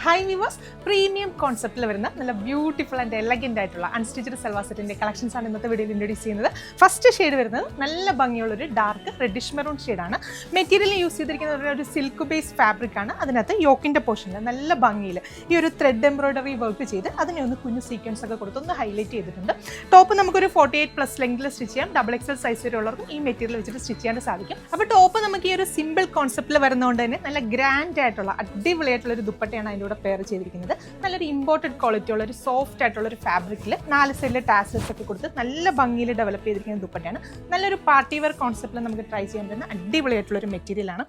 Hi viewers, premium കോൺസെപ്റ്റിൽ വരുന്ന നല്ല beautiful and elegant ആയിട്ടുള്ള അൺസ്റ്റിച്ചഡ് സൽവാർ സെറ്റിൻ്റെ കളക്ഷൻസ് ആണ് ഇന്നത്തെ വീഡിയോയിൽ ഇൻട്രൊഡ്യൂസ് ചെയ്യുന്നത്. ഫസ്റ്റ് ഷെയ്ഡ് വരുന്നത് നല്ല ഭംഗിയുള്ളൊരു ഡാർക്ക് റെഡിഷ് മെറൂൺ ഷെയ്ഡാണ്. മെറ്റീരിയൽ യൂസ് ചെയ്തിരിക്കുന്നത് ഒരു സിൽക്ക് ബേസ് ഫാബ്രിക് ആണ്. അതിനകത്ത് യോക്കിൻ്റെ പോർഷനിൽ നല്ല ഭംഗിയിൽ ഈ ഒരു ത്രെഡ് എംബ്രോയിഡറി വർക്ക് ചെയ്ത് അതിനെ ഒന്ന് കുഞ്ഞു സീക്വൻസ് ഒക്കെ കൊടുത്ത് ഒന്ന് ഹൈലൈറ്റ് ചെയ്തിട്ടുണ്ട്. ടോപ്പ് നമുക്കൊരു 48+ ലെങ്തിൽ സ്റ്റിച്ച് ചെയ്യാം. XXL സൈസ് വരെയുള്ളവർക്ക് ഈ മെറ്റീരിയൽ വെച്ചിട്ട് സ്റ്റിച്ച് ചെയ്യാൻ സാധിക്കും. അപ്പോൾ ടോപ്പ് നമുക്ക് ഈ ഒരു സിമ്പിൾ കോൺസെപ്റ്റിൽ വരുന്നതുകൊണ്ട് തന്നെ നല്ല ഗ്രാൻഡ് ആയിട്ടുള്ള അടിപൊളിയായിട്ടുള്ള ഒരു ദുപ്പട്ടയാണ് അതിൻ്റെ കൂടെ പെയർ ചെയ്തിരിക്കുന്നത്. നല്ലൊരു ഇമ്പോർട്ടഡ് ക്വാളിറ്റി ഉള്ള ഒരു സോഫ്റ്റ് ആയിട്ടുള്ള ഒരു ഫാബ്രിക്കിൽ 4 സൈഡിൽ ടാസൽസ് ഒക്കെ കൊടുത്ത് നല്ല ഭംഗിയിൽ ഡെവലപ്പ് ചെയ്തിരിക്കുന്ന ദുപ്പട്ടയാണ്. നല്ലൊരു പാർട്ടി വെയർ കോൺസെപ്റ്റിൽ നമുക്ക് ട്രൈ ചെയ്യാൻ പറ്റുന്ന അടിപൊളിയായിട്ടുള്ള ഒരു മെറ്റീരിയലാണ്.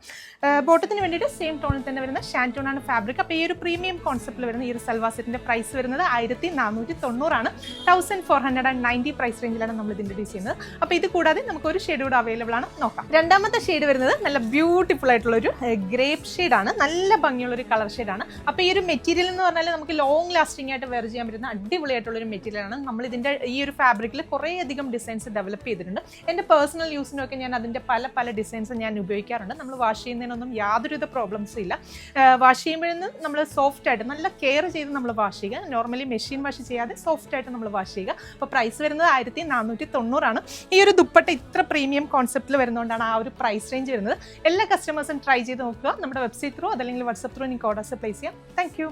ബോട്ടത്തിന് വേണ്ടിയിട്ട് സെയിം ടോണിൽ തന്നെ വരുന്ന ഷാൻറ്റൂൺ ആണ് ഫാബ്രിക്. അപ്പോൾ ഈ ഒരു പ്രീമിയം കോൺസെപ്റ്റിൽ വരുന്ന ഈ ഒരു സൽവാർ സെറ്റിൻ്റെ പ്രൈസ് വരുന്നത് 1490 ആണ്. 1490 പ്രൈസ് റേഞ്ചിലാണ് നമ്മൾ ഇത് ഇൻട്രൊഡ്യൂസ് ചെയ്യുന്നത്. അപ്പോൾ ഇത് കൂടാതെ നമുക്ക് ഒരു ഷെയ്ഡ് കൂടെ അവൈലബിൾ ആണ്, നോക്കാം. രണ്ടാമത്തെ ഷെയ്ഡ് വരുന്നത് നല്ല ബ്യൂട്ടിഫുൾ ആയിട്ടുള്ള ഒരു ഗ്രേപ്പ് ഷെയ്ഡാണ്. നല്ല ഭംഗിയുള്ള ഒരു കളർ ഷെയ്ഡാണ്. അപ്പോൾ ഈ ഒരു മെറ്റീരിയൽ എന്ന് പറഞ്ഞാൽ നമുക്ക് ലോങ് ലാസ്റ്റിംഗ് ആയിട്ട് വെയർ ചെയ്യാൻ പറ്റുന്ന അടിപൊളിയായിട്ടുള്ള ഒരു മെറ്റീരിയലാണ്. നമ്മൾ ഇതിൻ്റെ ഈ ഒരു ഫാബ്രിക്കിൽ കുറേയധികം ഡിസൈൻസ് ഡെവലപ്പ് ചെയ്തിട്ടുണ്ട്. എൻ്റെ പേഴ്സണൽ യൂസിനൊക്കെ ഞാൻ അതിൻ്റെ പല ഡിസൈൻസ് ഞാൻ ഉപയോഗിക്കാറുണ്ട്. നമ്മൾ വാഷ് ചെയ്യുന്നതിനൊന്നും യാതൊരുവിധ പ്രോബ്ലംസും ഇല്ല. വാഷ് ചെയ്യുമ്പോഴൊന്നും നമ്മൾ സോഫ്റ്റ് ആയിട്ട് നല്ല കെയർ ചെയ്ത് നമ്മൾ വാഷ് ചെയ്യുക. നോർമലി മെഷീൻ വാഷ് ചെയ്യാതെ സോഫ്റ്റ് ആയിട്ട് നമ്മൾ വാഷ് ചെയ്യുക. അപ്പോൾ പ്രൈസ് വരുന്നത് 1490 ആണ്. ഈ ഒരു ദുപ്പട്ട ഇത്ര പ്രീമിയം കോൺസെപ്റ്റിൽ വരുന്നതുകൊണ്ടാണ് ആ ഒരു പ്രൈസ് റേഞ്ച് വരുന്നത്. എല്ലാ കസ്റ്റമേഴ്സും ട്രൈ ചെയ്ത് നോക്കുക. നമ്മുടെ വെബ്സൈറ്റ് ത്രൂ അതല്ലെങ്കിൽ വാട്സപ്പ് ത്രൂ നിങ്ങൾക്ക് ഓർഡേഴ്സ് പ്ലേസ് ചെയ്യാം. Thank you.